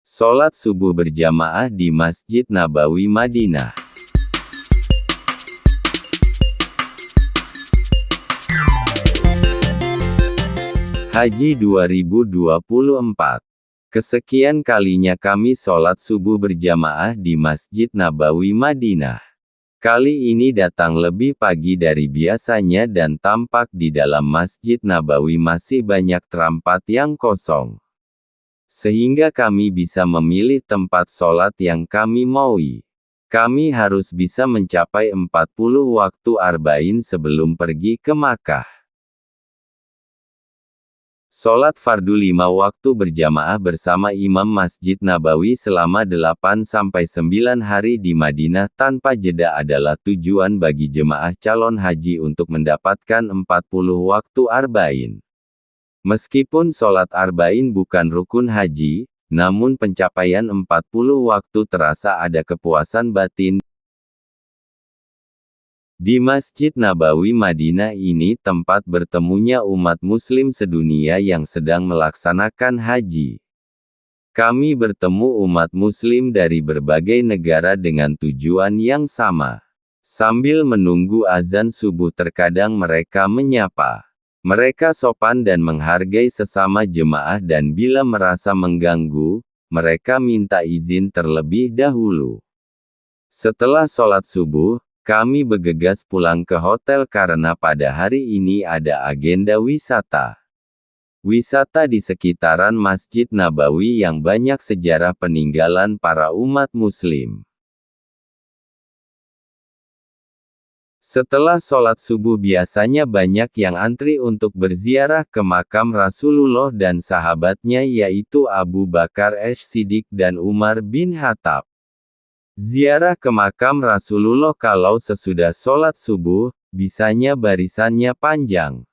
Sholat subuh berjamaah di Masjid Nabawi Madinah. Haji 2024. Kesekian kalinya kami sholat subuh berjamaah di Masjid Nabawi Madinah. Kali ini datang lebih pagi dari biasanya dan tampak di dalam Masjid Nabawi masih banyak tempat yang kosong. Sehingga kami bisa memilih tempat sholat yang kami maui. Kami harus bisa mencapai 40 waktu arba'in sebelum pergi ke Makkah. Sholat fardu 5 waktu berjamaah bersama Imam Masjid Nabawi selama 8-9 hari di Madinah tanpa jeda adalah tujuan bagi jemaah calon haji untuk mendapatkan 40 waktu arba'in. Meskipun sholat arba'in bukan rukun haji, namun pencapaian 40 waktu terasa ada kepuasan batin. Di Masjid Nabawi Madinah ini tempat bertemunya umat muslim sedunia yang sedang melaksanakan haji. Kami bertemu umat muslim dari berbagai negara dengan tujuan yang sama. Sambil menunggu azan subuh terkadang mereka menyapa. Mereka sopan dan menghargai sesama jemaah dan bila merasa mengganggu, mereka minta izin terlebih dahulu. Setelah sholat subuh, kami bergegas pulang ke hotel karena pada hari ini ada agenda wisata. Wisata di sekitaran Masjid Nabawi yang banyak sejarah peninggalan para umat muslim. Setelah sholat subuh biasanya banyak yang antri untuk berziarah ke makam Rasulullah dan sahabatnya yaitu Abu Bakar As-Siddiq dan Umar bin Khattab. Ziarah ke makam Rasulullah kalau sesudah sholat subuh, bisanya barisannya panjang.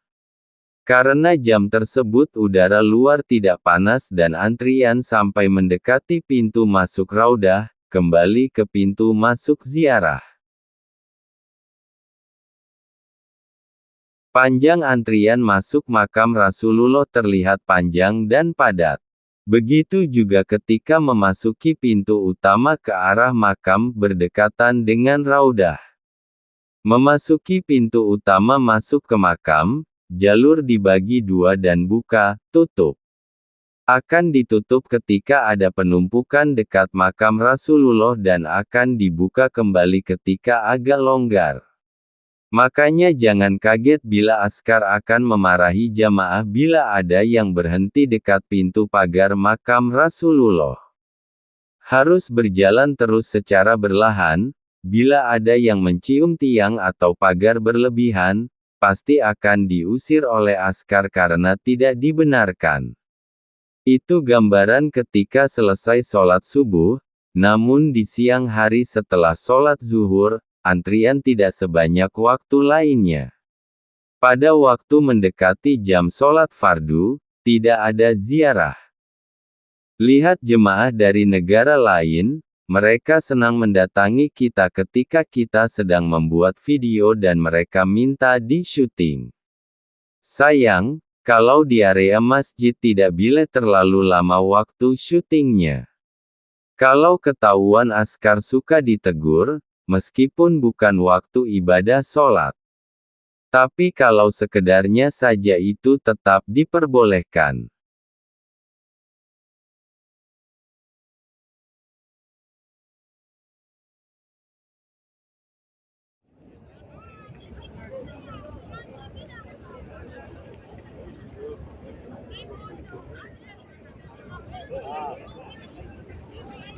Karena jam tersebut udara luar tidak panas dan antrian sampai mendekati pintu masuk Raudah, kembali ke pintu masuk ziarah. Panjang antrian masuk makam Rasulullah terlihat panjang dan padat. Begitu juga ketika memasuki pintu utama ke arah makam berdekatan dengan Raudah. Memasuki pintu utama masuk ke makam, jalur dibagi dua dan buka, tutup. Akan ditutup ketika ada penumpukan dekat makam Rasulullah dan akan dibuka kembali ketika agak longgar. Makanya jangan kaget bila askar akan memarahi jamaah bila ada yang berhenti dekat pintu pagar makam Rasulullah. Harus berjalan terus secara berlahan, bila ada yang mencium tiang atau pagar berlebihan, pasti akan diusir oleh askar karena tidak dibenarkan. Itu gambaran ketika selesai sholat subuh, namun di siang hari setelah sholat zuhur, antrian tidak sebanyak waktu lainnya. Pada waktu mendekati jam sholat fardu, tidak ada ziarah. Lihat jemaah dari negara lain, mereka senang mendatangi kita ketika kita sedang membuat video dan mereka minta di-syuting. Sayang, kalau di area masjid tidak boleh terlalu lama waktu syutingnya. Kalau ketahuan askar suka ditegur, meskipun bukan waktu ibadah sholat. Tapi kalau sekedarnya saja itu tetap diperbolehkan.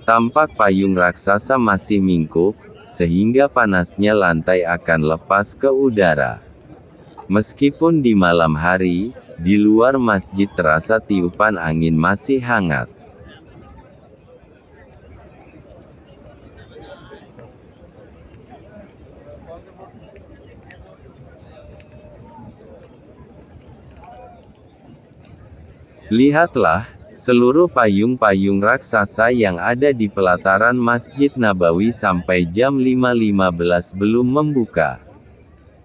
Tampak payung raksasa masih mingkuk, sehingga panasnya lantai akan lepas ke udara. Meskipun di malam hari, di luar masjid terasa tiupan angin masih hangat. Lihatlah, seluruh payung-payung raksasa yang ada di pelataran Masjid Nabawi sampai jam 5.15 belum membuka.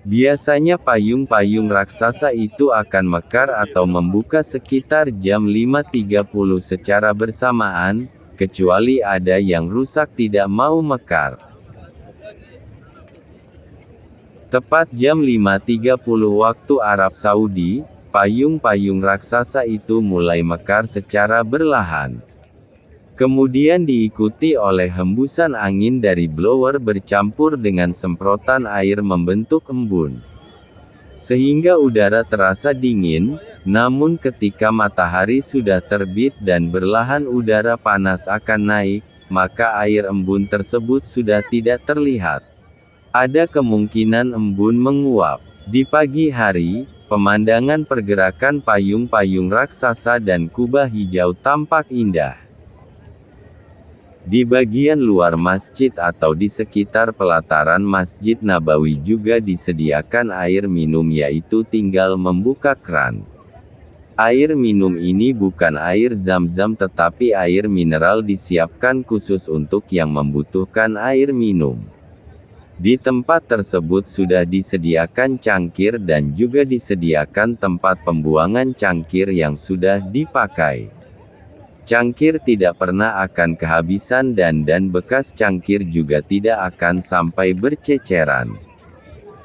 Biasanya payung-payung raksasa itu akan mekar atau membuka sekitar jam 5.30 secara bersamaan, kecuali ada yang rusak tidak mau mekar. Tepat jam 5.30 waktu Arab Saudi, payung-payung raksasa itu mulai mekar secara berlahan. Kemudian diikuti oleh hembusan angin dari blower bercampur dengan semprotan air membentuk embun. Sehingga udara terasa dingin, namun ketika matahari sudah terbit dan berlahan udara panas akan naik, maka air embun tersebut sudah tidak terlihat. Ada kemungkinan embun menguap. Di pagi hari, pemandangan pergerakan payung-payung raksasa dan kubah hijau tampak indah. Di bagian luar masjid atau di sekitar pelataran Masjid Nabawi juga disediakan air minum, yaitu tinggal membuka keran. Air minum ini bukan air zam-zam tetapi air mineral disiapkan khusus untuk yang membutuhkan air minum. Di tempat tersebut sudah disediakan cangkir dan juga disediakan tempat pembuangan cangkir yang sudah dipakai. Cangkir tidak pernah akan kehabisan dan bekas cangkir juga tidak akan sampai berceceran.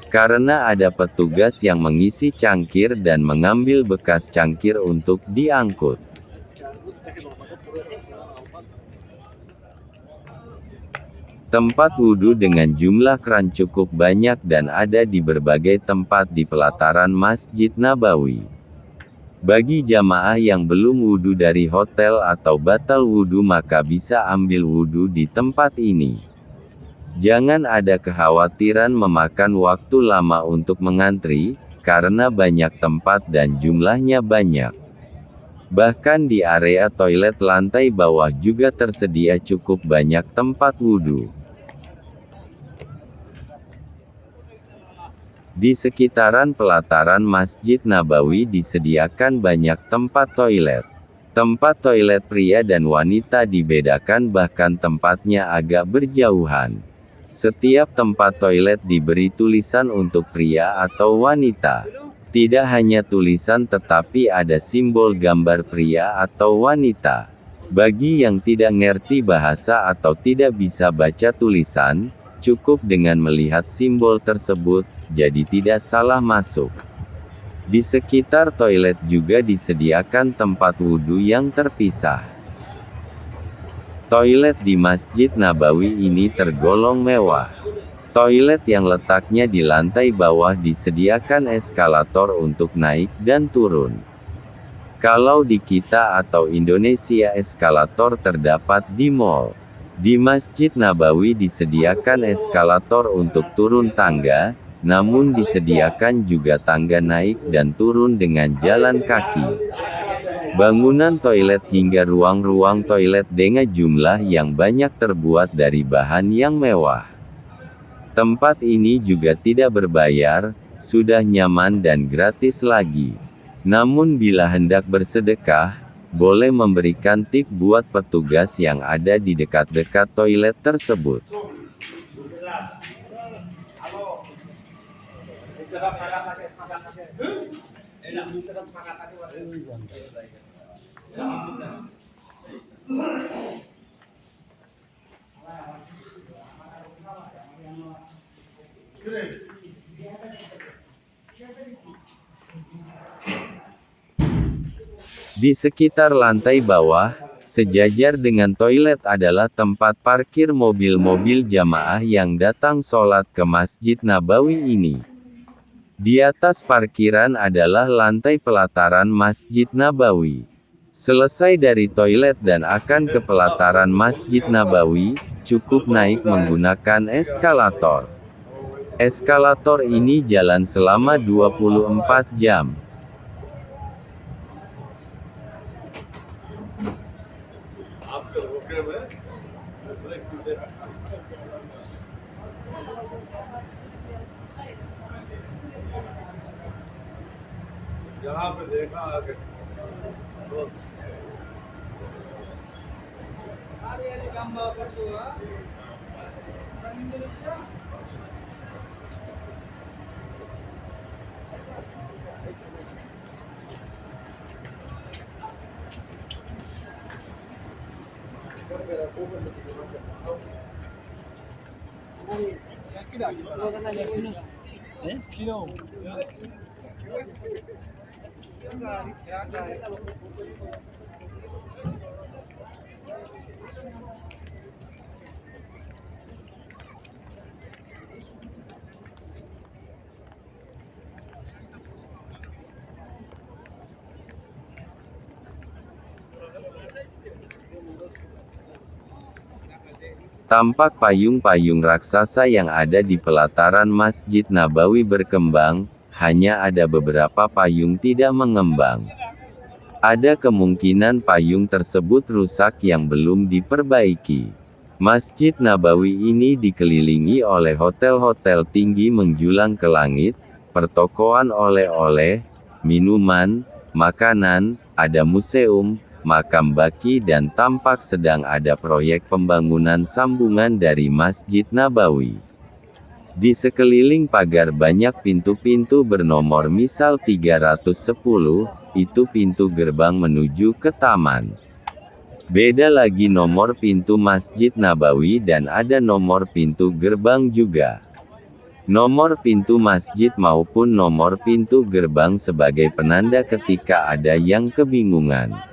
Karena ada petugas yang mengisi cangkir dan mengambil bekas cangkir untuk diangkut. Tempat wudhu dengan jumlah keran cukup banyak dan ada di berbagai tempat di pelataran Masjid Nabawi. Bagi jamaah yang belum wudhu dari hotel atau batal wudhu maka bisa ambil wudhu di tempat ini. Jangan ada kekhawatiran memakan waktu lama untuk mengantri, karena banyak tempat dan jumlahnya banyak. Bahkan di area toilet lantai bawah juga tersedia cukup banyak tempat wudhu. Di sekitaran pelataran Masjid Nabawi disediakan banyak tempat toilet. Tempat toilet pria dan wanita dibedakan, bahkan tempatnya agak berjauhan. Setiap tempat toilet diberi tulisan untuk pria atau wanita. Tidak hanya tulisan tetapi ada simbol gambar pria atau wanita. Bagi yang tidak ngerti bahasa atau tidak bisa baca tulisan, cukup dengan melihat simbol tersebut, jadi tidak salah masuk. Di sekitar toilet juga disediakan tempat wudhu yang terpisah. Toilet di Masjid Nabawi ini tergolong mewah. Toilet yang letaknya di lantai bawah disediakan eskalator untuk naik dan turun. Kalau di kita atau Indonesia eskalator terdapat di mall. Di Masjid Nabawi disediakan eskalator untuk turun tangga, namun disediakan juga tangga naik dan turun dengan jalan kaki. Bangunan toilet hingga ruang-ruang toilet dengan jumlah yang banyak terbuat dari bahan yang mewah. Tempat ini juga tidak berbayar, sudah nyaman dan gratis lagi. Namun bila hendak bersedekah, boleh memberikan tip buat petugas yang ada di dekat-dekat toilet tersebut. Di sekitar lantai bawah, sejajar dengan toilet adalah tempat parkir mobil-mobil jamaah yang datang sholat ke Masjid Nabawi ini. Di atas parkiran adalah lantai pelataran Masjid Nabawi. Selesai dari toilet dan akan ke pelataran Masjid Nabawi, cukup naik menggunakan eskalator. Eskalator ini jalan selama 24 jam. यहाँ पे देखा आगे Tampak payung-payung raksasa yang ada di pelataran Masjid Nabawi berkembang, hanya ada beberapa payung tidak mengembang. Ada kemungkinan payung tersebut rusak yang belum diperbaiki. Masjid Nabawi ini dikelilingi oleh hotel-hotel tinggi menjulang ke langit, pertokoan oleh-oleh, minuman, makanan, ada museum, makam baki dan tampak sedang ada proyek pembangunan sambungan dari Masjid Nabawi. Di sekeliling pagar banyak pintu-pintu bernomor misal 310, itu pintu gerbang menuju ke taman. Beda lagi nomor pintu Masjid Nabawi dan ada nomor pintu gerbang juga. Nomor pintu masjid maupun nomor pintu gerbang sebagai penanda ketika ada yang kebingungan.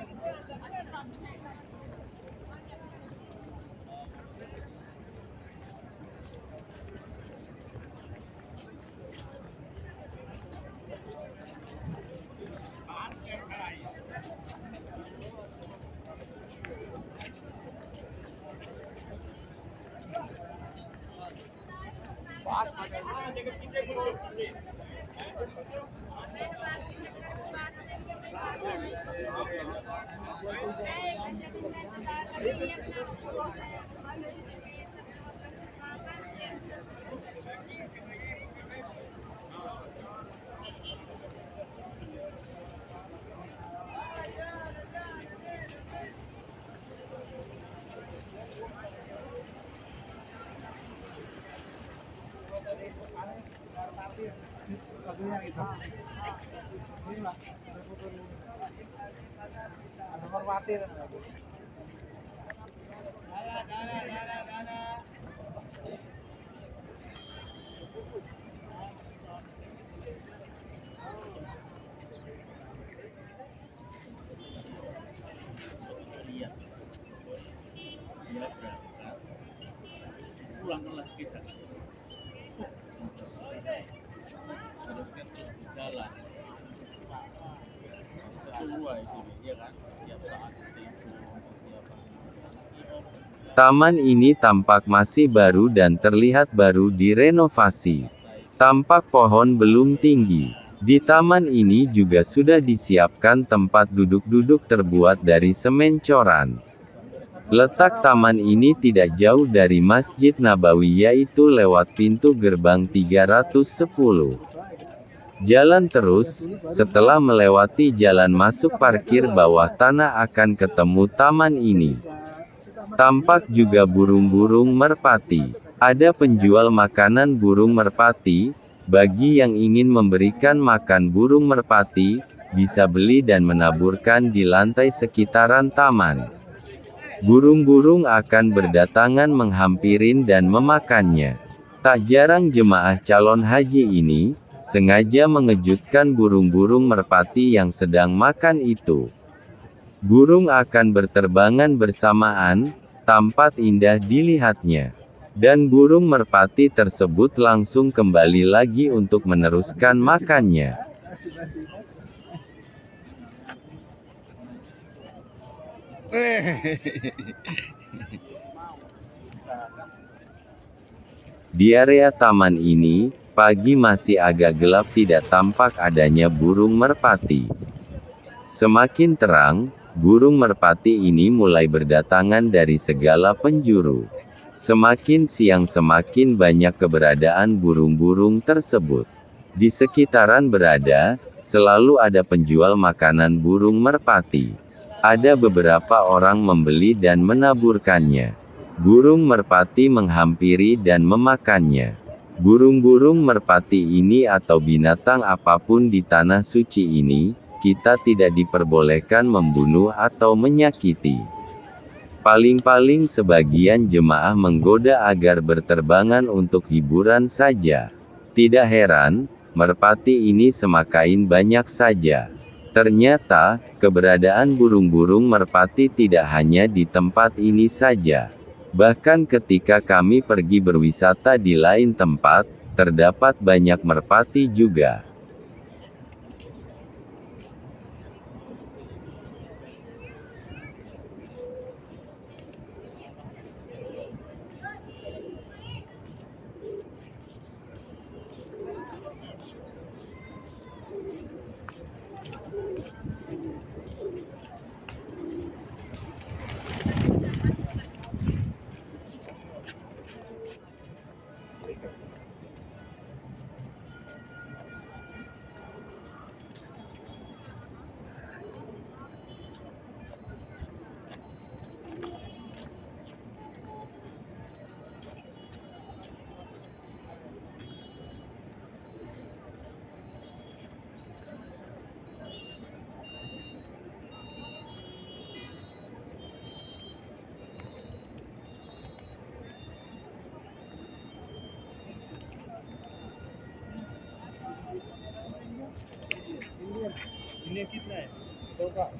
Pulanglah ke Jakarta. Harusnya terus berjalan. Semua itu, ya kan? Tiap saat itu. Taman ini tampak masih baru dan terlihat baru direnovasi. Tampak pohon belum tinggi. Di taman ini juga sudah disiapkan tempat duduk-duduk terbuat dari semen coran. Letak taman ini tidak jauh dari Masjid Nabawi yaitu lewat pintu gerbang 310. Jalan terus, setelah melewati jalan masuk parkir bawah tanah akan ketemu taman ini. Tampak juga burung-burung merpati. Ada penjual makanan burung merpati, bagi yang ingin memberikan makan burung merpati, bisa beli dan menaburkan di lantai sekitaran taman. Burung-burung akan berdatangan menghampirin dan memakannya. Tak jarang jemaah calon haji ini, sengaja mengejutkan burung-burung merpati yang sedang makan itu. Burung akan berterbangan bersamaan, tampak indah dilihatnya. Dan burung merpati tersebut langsung kembali lagi untuk meneruskan makannya. Di area taman ini, pagi masih agak gelap tidak tampak adanya burung merpati. Semakin terang, burung merpati ini mulai berdatangan dari segala penjuru. Semakin siang semakin banyak keberadaan burung-burung tersebut. Di sekitaran berada, selalu ada penjual makanan burung merpati. Ada beberapa orang membeli dan menaburkannya. Burung merpati menghampiri dan memakannya. Burung-burung merpati ini atau binatang apapun di tanah suci ini, kita tidak diperbolehkan membunuh atau menyakiti. Paling-paling sebagian jemaah menggoda agar berterbangan untuk hiburan saja. Tidak heran, merpati ini semakin banyak saja. Ternyata, keberadaan burung-burung merpati tidak hanya di tempat ini saja. Bahkan ketika kami pergi berwisata di lain tempat, terdapat banyak merpati juga. इन्हें कितना है 100 का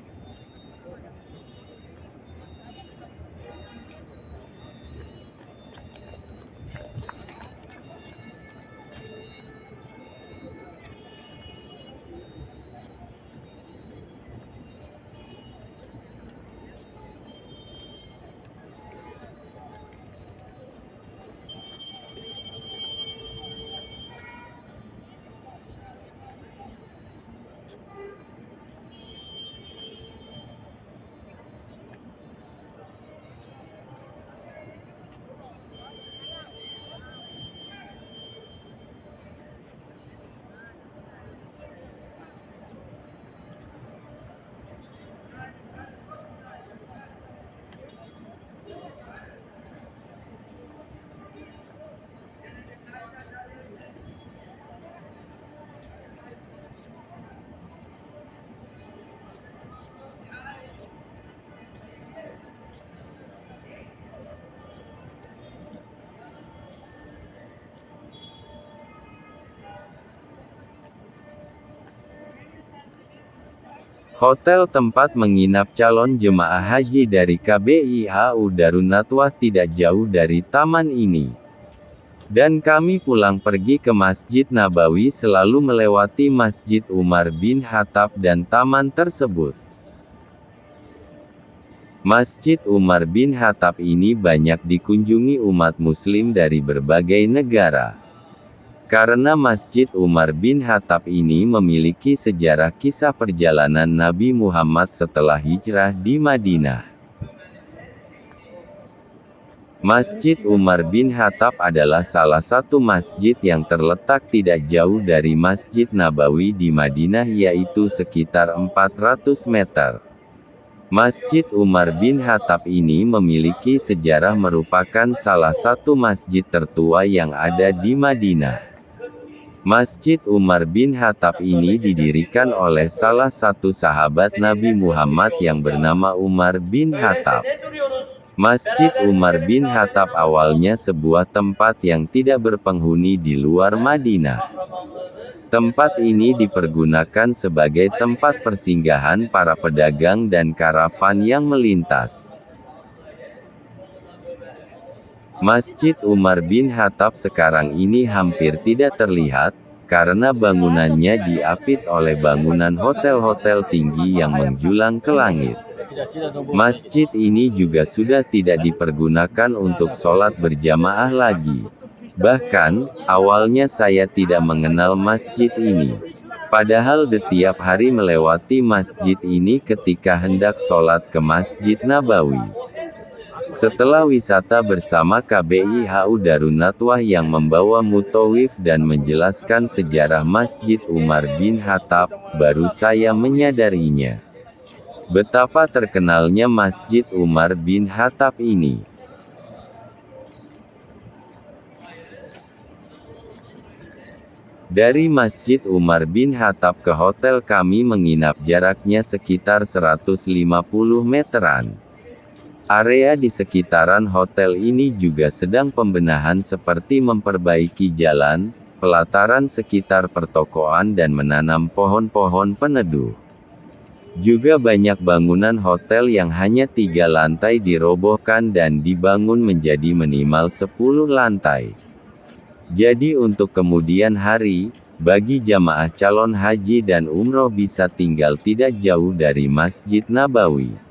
Hotel tempat menginap calon jemaah haji dari KBIHU Darun Nadwah tidak jauh dari taman ini. Dan kami pulang pergi ke Masjid Nabawi selalu melewati Masjid Umar bin Khattab dan taman tersebut. Masjid Umar bin Khattab ini banyak dikunjungi umat muslim dari berbagai negara. Karena Masjid Umar bin Khattab ini memiliki sejarah kisah perjalanan Nabi Muhammad setelah hijrah di Madinah. Masjid Umar bin Khattab adalah salah satu masjid yang terletak tidak jauh dari Masjid Nabawi di Madinah yaitu sekitar 400 meter. Masjid Umar bin Khattab ini memiliki sejarah merupakan salah satu masjid tertua yang ada di Madinah. Masjid Umar bin Khattab ini didirikan oleh salah satu sahabat Nabi Muhammad yang bernama Umar bin Khattab. Masjid Umar bin Khattab awalnya sebuah tempat yang tidak berpenghuni di luar Madinah. Tempat ini dipergunakan sebagai tempat persinggahan para pedagang dan karavan yang melintas. Masjid Umar bin Khattab sekarang ini hampir tidak terlihat, karena bangunannya diapit oleh bangunan hotel-hotel tinggi yang menjulang ke langit. Masjid ini juga sudah tidak dipergunakan untuk sholat berjamaah lagi. Bahkan, awalnya saya tidak mengenal masjid ini. Padahal setiap hari melewati masjid ini ketika hendak sholat ke Masjid Nabawi. Setelah wisata bersama KBIHU Darun Nadwah yang membawa mutawif dan menjelaskan sejarah Masjid Umar bin Khattab, baru saya menyadarinya. Betapa terkenalnya Masjid Umar bin Khattab ini. Dari Masjid Umar bin Khattab ke hotel kami menginap jaraknya sekitar 150 meteran. Area di sekitaran hotel ini juga sedang pembenahan seperti memperbaiki jalan, pelataran sekitar pertokoan dan menanam pohon-pohon peneduh. Juga banyak bangunan hotel yang hanya 3 lantai dirobohkan dan dibangun menjadi minimal 10 lantai. Jadi untuk kemudian hari, bagi jamaah calon haji dan umroh bisa tinggal tidak jauh dari Masjid Nabawi.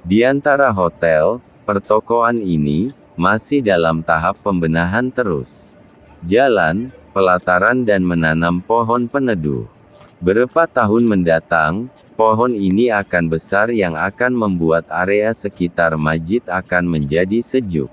Di antara hotel, pertokoan ini masih dalam tahap pembenahan terus. Jalan, pelataran dan menanam pohon peneduh. Beberapa tahun mendatang, pohon ini akan besar yang akan membuat area sekitar masjid akan menjadi sejuk.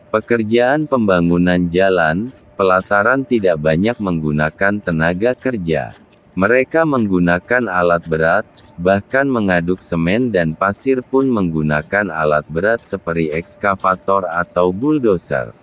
Pekerjaan pembangunan jalan, pelataran tidak banyak menggunakan tenaga kerja. Mereka menggunakan alat berat, bahkan mengaduk semen dan pasir pun menggunakan alat berat seperti ekskavator atau bulldozer.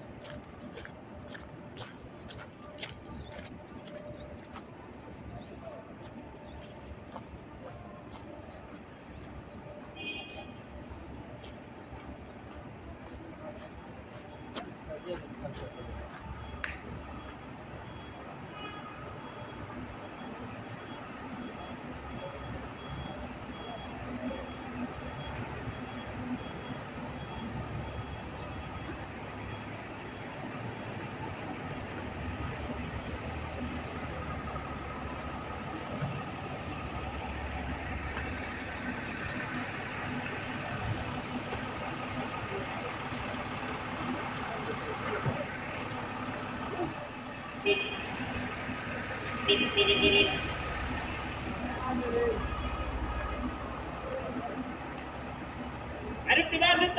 عرفت بقى ان انت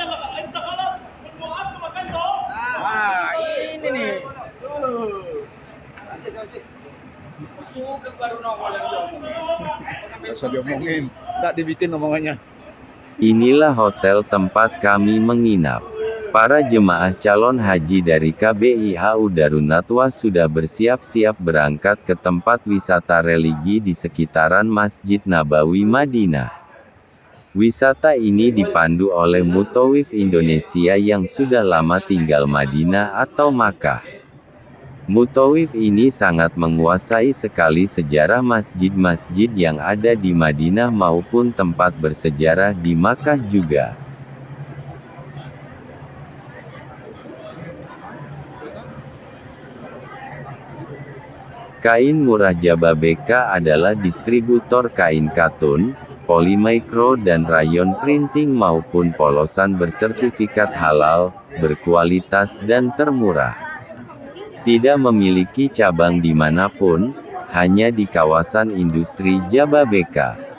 غلط كنت وقفت مكان ده اهو. ini nih. Suka baru nongol lagi. Nggak usah diomongin, tak dibikin omongannya. Inilah hotel tempat kami menginap. Para jemaah calon haji dari KBIHU Darun Nadwah sudah bersiap-siap berangkat ke tempat wisata religi di sekitaran Masjid Nabawi Madinah. Wisata ini dipandu oleh Mutawif Indonesia yang sudah lama tinggal Madinah atau Makkah. Mutawif ini sangat menguasai sekali sejarah masjid-masjid yang ada di Madinah maupun tempat bersejarah di Makkah juga. Kain Murah Jababeka adalah distributor kain katun, polimikro dan rayon printing maupun polosan bersertifikat halal, berkualitas dan termurah. Tidak memiliki cabang dimanapun, hanya di kawasan industri Jababeka.